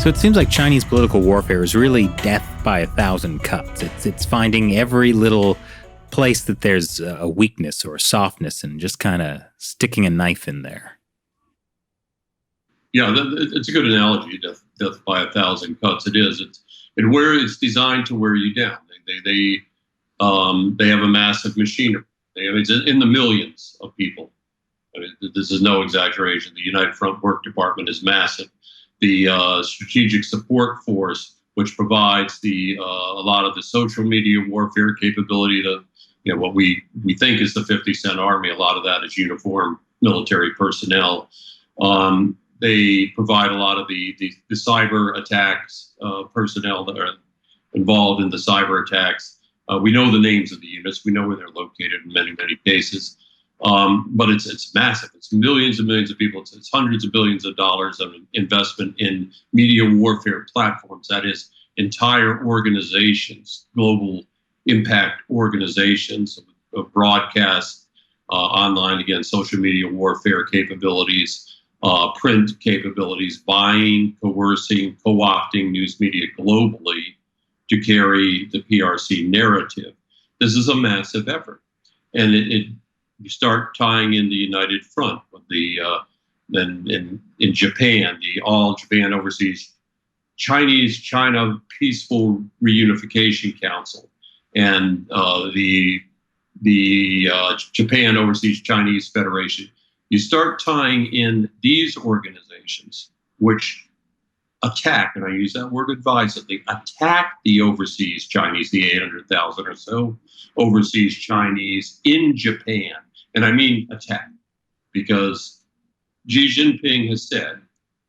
So it seems like Chinese political warfare is really death by a thousand cuts. It's finding every little place that there's a weakness or a softness and just kind of sticking a knife in there. Yeah, it's a good analogy. Death by a thousand cuts. It is. It's designed to wear you down. They have a massive machinery. It's in the millions of people. I mean, this is no exaggeration. The United Front Work Department is massive. The Strategic Support Force, which provides a lot of the social media warfare capability to, what we think is the 50-cent army. A lot of that is uniformed military personnel. They provide a lot of the cyber attacks personnel that are involved in the cyber attacks. We know the names of the units. We know where they're located in many, many cases. But it's massive. It's millions and millions of people. It's hundreds of billions of dollars of investment in media warfare platforms. That is entire organizations, global impact organizations of broadcast, online, again, social media warfare capabilities, print capabilities, buying, coercing, co-opting news media globally to carry the PRC narrative. This is a massive effort. And you start tying in the United Front with then in Japan, the All Japan Overseas China Peaceful Reunification Council, and the Japan Overseas Chinese Federation. You start tying in these organizations, which attack, and I use that word advisedly, attack the overseas Chinese, the 800,000 or so overseas Chinese in Japan. And I mean attack, because Xi Jinping has said,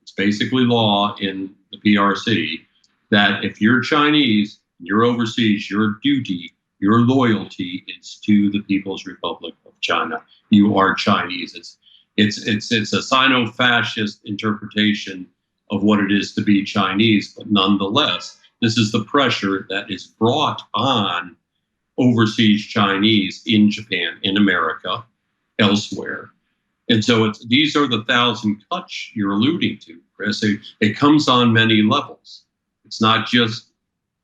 it's basically law in the PRC, that if you're Chinese, you're overseas, your duty, your loyalty is to the People's Republic of China. You are Chinese. It's a Sino-fascist interpretation of what it is to be Chinese, but nonetheless, this is the pressure that is brought on overseas Chinese in Japan, in America, elsewhere. And so these are the 1,000 cuts you're alluding to, Chris. It comes on many levels. It's not just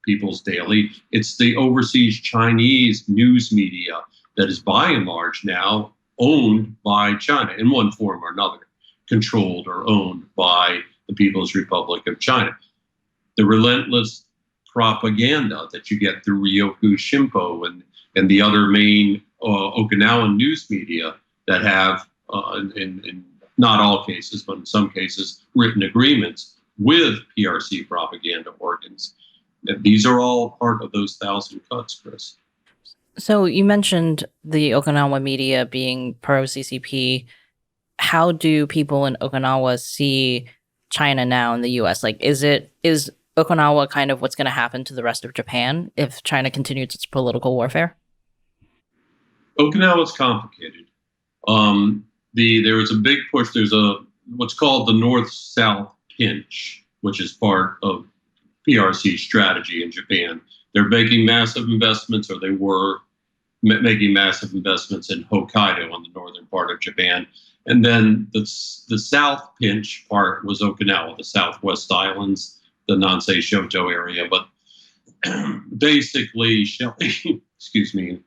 People's Daily. It's the overseas Chinese news media that is by and large now owned by China in one form or another, controlled or owned by the People's Republic of China. The relentless propaganda that you get through Ryoku Shimpo and the other main Okinawan news media that have, in not all cases, but in some cases, written agreements with PRC propaganda organs. These are all part of those 1,000 cuts, Chris. So you mentioned the Okinawa media being pro-CCP. How do people in Okinawa see China now in the U.S.? Like, is Okinawa kind of what's going to happen to the rest of Japan if China continues its political warfare? Okinawa is complicated. There is a big push. There's what's called the North-South pinch, which is part of PRC strategy in Japan. They're making massive investments, or they were making massive investments in Hokkaido on the northern part of Japan. And then the South pinch part was Okinawa, the Southwest Islands, the Nansei Shoto area. But basically, Shelley, excuse me,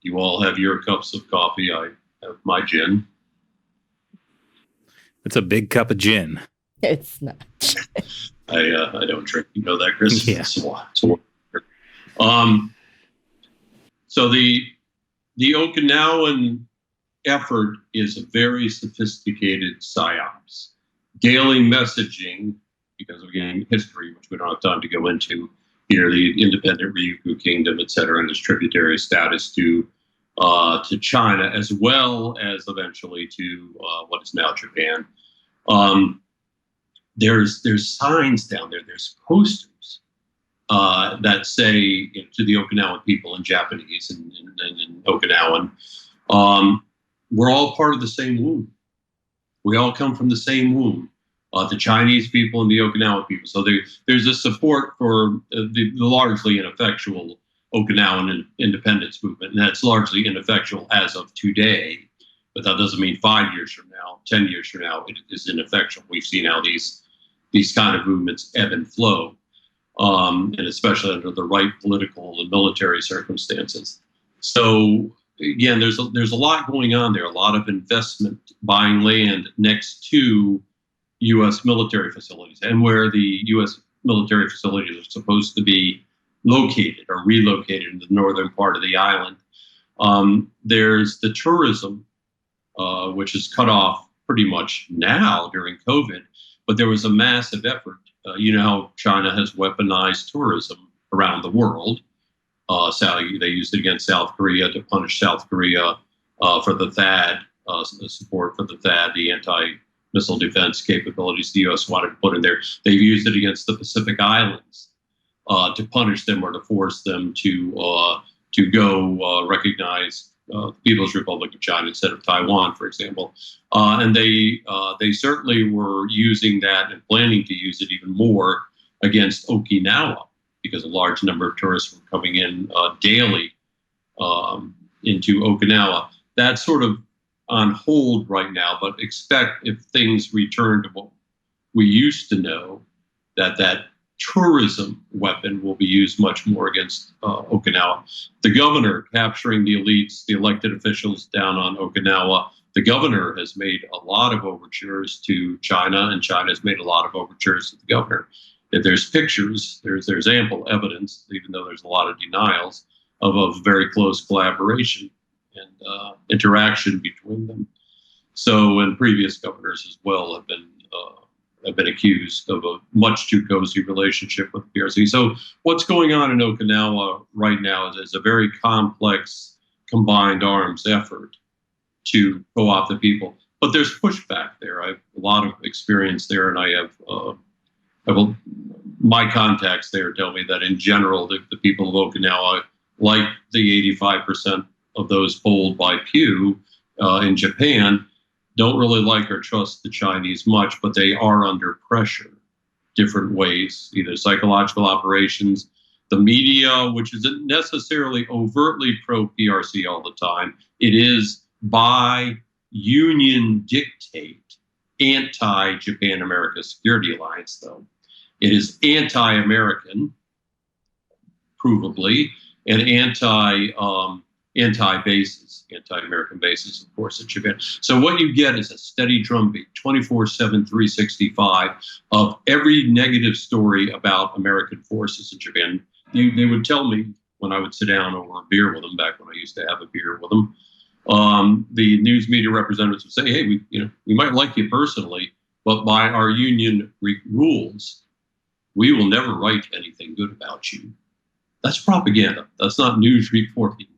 you all have your cups of coffee. I have my gin. It's a big cup of gin. It's not. I don't drink. You know that, Chris? Yeah. So the Okinawan effort is a very sophisticated Psyops. Daily messaging, because again, history, which we don't have time to go into here, the independent Ryukyu Kingdom, et cetera, and its tributary status to China, as well as eventually to what is now Japan. There's signs down there. There's posters that say, to the Okinawan people in Japanese and in Okinawan, we're all part of the same womb. We all come from the same womb. The Chinese people and the Okinawan people. So there's a support for the largely ineffectual Okinawan independence movement, and that's largely ineffectual as of today. But that doesn't mean 5 years from now, 10 years from now, it is ineffectual. We've seen how these these kind of movements ebb and flow, and especially under the right political and military circumstances. So again, there's a lot going on there. A lot of investment, buying land next to U.S. military facilities, and where the U.S. military facilities are supposed to be located or relocated in the northern part of the island. There's the tourism, which is cut off pretty much now during COVID, but there was a massive effort. You know how China has weaponized tourism around the world. They used it against South Korea to punish South Korea for the THAAD, the support for the THAAD, the anti-missile defense capabilities the U.S. wanted to put in there. They've used it against the Pacific Islands to punish them or to force them to go recognize the People's Republic of China instead of Taiwan, for example. And they certainly were using that and planning to use it even more against Okinawa, because a large number of tourists were coming in daily into Okinawa. That's sort of on hold right now, but expect, if things return to what we used to know, that tourism weapon will be used much more against Okinawa. The governor capturing the elites, the elected officials down on Okinawa. The governor has made a lot of overtures to China, and China has made a lot of overtures to the governor. If there's pictures, there's ample evidence, even though there's a lot of denials, of a very close collaboration and interaction between them. So, and previous governors as well have been accused of a much too cozy relationship with the PRC. So, what's going on in Okinawa right now is a very complex combined arms effort to co-opt the people. But there's pushback there. I have a lot of experience there, and I have my contacts there tell me that in general, the people of Okinawa, like the 85% of those polled by Pew in Japan, don't really like or trust the Chinese much, but they are under pressure different ways, either psychological operations, the media, which isn't necessarily overtly pro-PRC all the time. It is by union dictate anti-Japan-America Security Alliance, though. It is anti-American, provably, and anti-bases, anti-American bases, of course, in Japan. So what you get is a steady drumbeat, 24/7, 365, of every negative story about American forces in Japan. They would tell me when I would sit down over a beer with them, back when I used to have a beer with them, the news media representatives would say, hey, we might like you personally, but by our union rules, we will never write anything good about you. That's propaganda. That's not news reporting.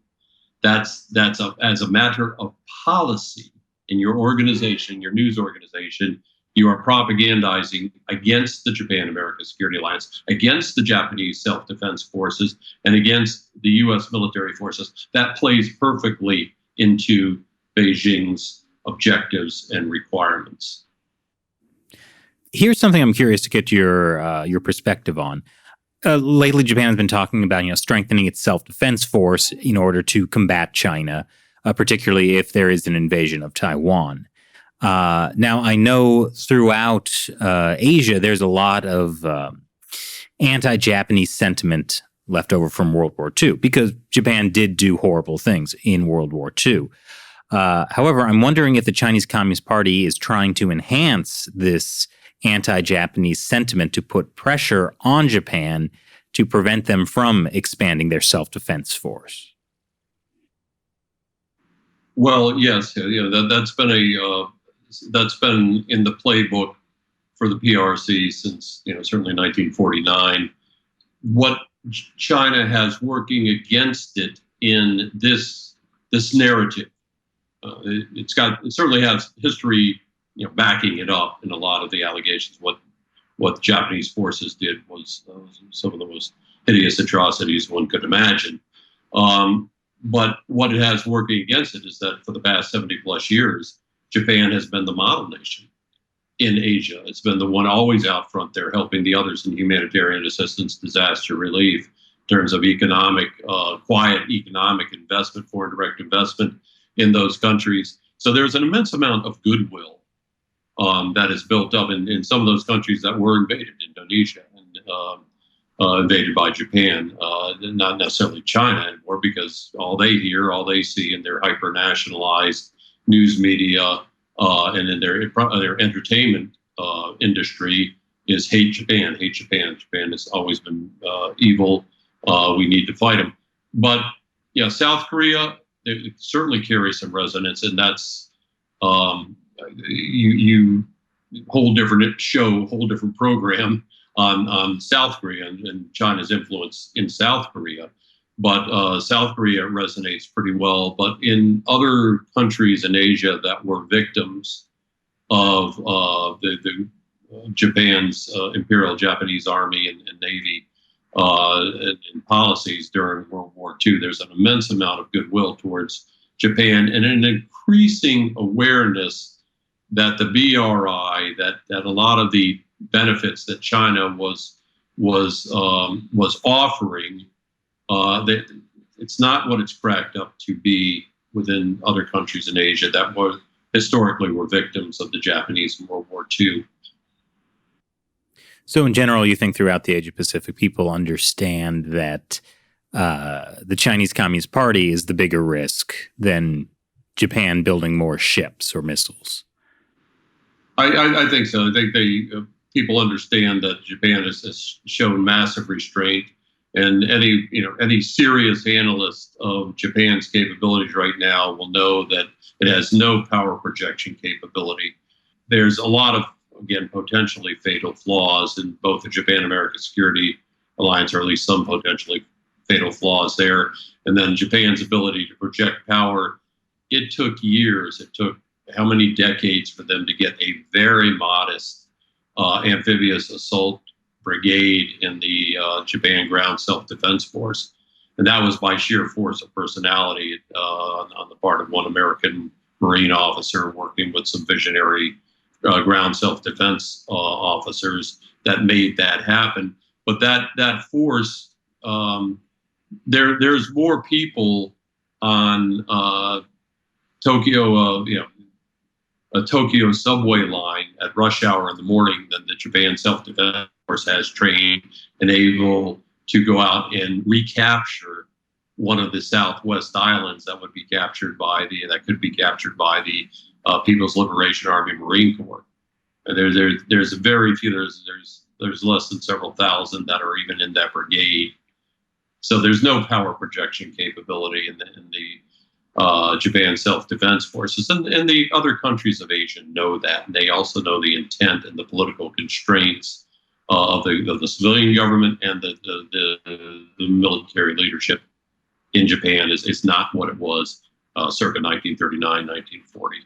That's as a matter of policy in your organization, your news organization, you are propagandizing against the Japan-America Security Alliance, against the Japanese self-defense forces, and against the U.S. military forces. That plays perfectly into Beijing's objectives and requirements. Here's something I'm curious to get your perspective on. Lately, Japan has been talking about strengthening its self-defense force in order to combat China, particularly if there is an invasion of Taiwan. Now, I know throughout Asia, there's a lot of anti-Japanese sentiment left over from World War II, because Japan did do horrible things in World War II. However, I'm wondering if the Chinese Communist Party is trying to enhance this anti-Japanese sentiment to put pressure on Japan to prevent them from expanding their self-defense force. Well, yes, that's been in the playbook for the PRC since certainly 1949. What China has working against it in this narrative, it certainly has history backing it up in a lot of the allegations. What the Japanese forces did was some of the most hideous atrocities one could imagine. But what it has working against it is that for the past 70 plus years, Japan has been the model nation in Asia. It's been the one always out front there, helping the others in humanitarian assistance, disaster relief, in terms of quiet economic investment, foreign direct investment in those countries. So there's an immense amount of goodwill that is built up in some of those countries that were invaded, Indonesia, and invaded by Japan, not necessarily China anymore, because all they hear, all they see in their hyper-nationalized news media and in their entertainment industry is hate Japan, hate Japan. Japan has always been evil. We need to fight them. But yeah, South Korea, it certainly carries some resonance, and that's you whole different show, whole different program on South Korea and China's influence in South Korea. But South Korea resonates pretty well. But in other countries in Asia that were victims of the Japan's Imperial Japanese Army and Navy and policies during World War II, there's an immense amount of goodwill towards Japan and an increasing awareness that the BRI, that a lot of the benefits that China was offering, that it's not what it's cracked up to be within other countries in Asia that were historically were victims of the Japanese in World War II. So in general, you think throughout the Asia Pacific, people understand that the Chinese Communist Party is the bigger risk than Japan building more ships or missiles? I think so. I think people understand that Japan has shown massive restraint, and any serious analyst of Japan's capabilities right now will know that it has no power projection capability. There's a lot of, again, potentially fatal flaws in both the Japan-America Security Alliance, or at least some potentially fatal flaws there. And then Japan's ability to project power, it took years. It took how many decades for them to get a very modest amphibious assault brigade in the Japan Ground Self-Defense Force. And that was by sheer force of personality on the part of one American Marine officer working with some visionary ground self-defense officers that made that happen. But that force, there's more people on Tokyo, a Tokyo subway line at rush hour in the morning than the Japan Self-Defense Force has trained and able to go out and recapture one of the Southwest islands that could be captured by the People's Liberation Army Marine Corps. And there's very few. There's less than several thousand that are even in that brigade. So there's no power projection capability in the Japan Self-Defense Forces, and the other countries of Asia know that. And they also know the intent and the political constraints of the civilian government, and the military leadership in Japan is not what it was circa 1939, 1940.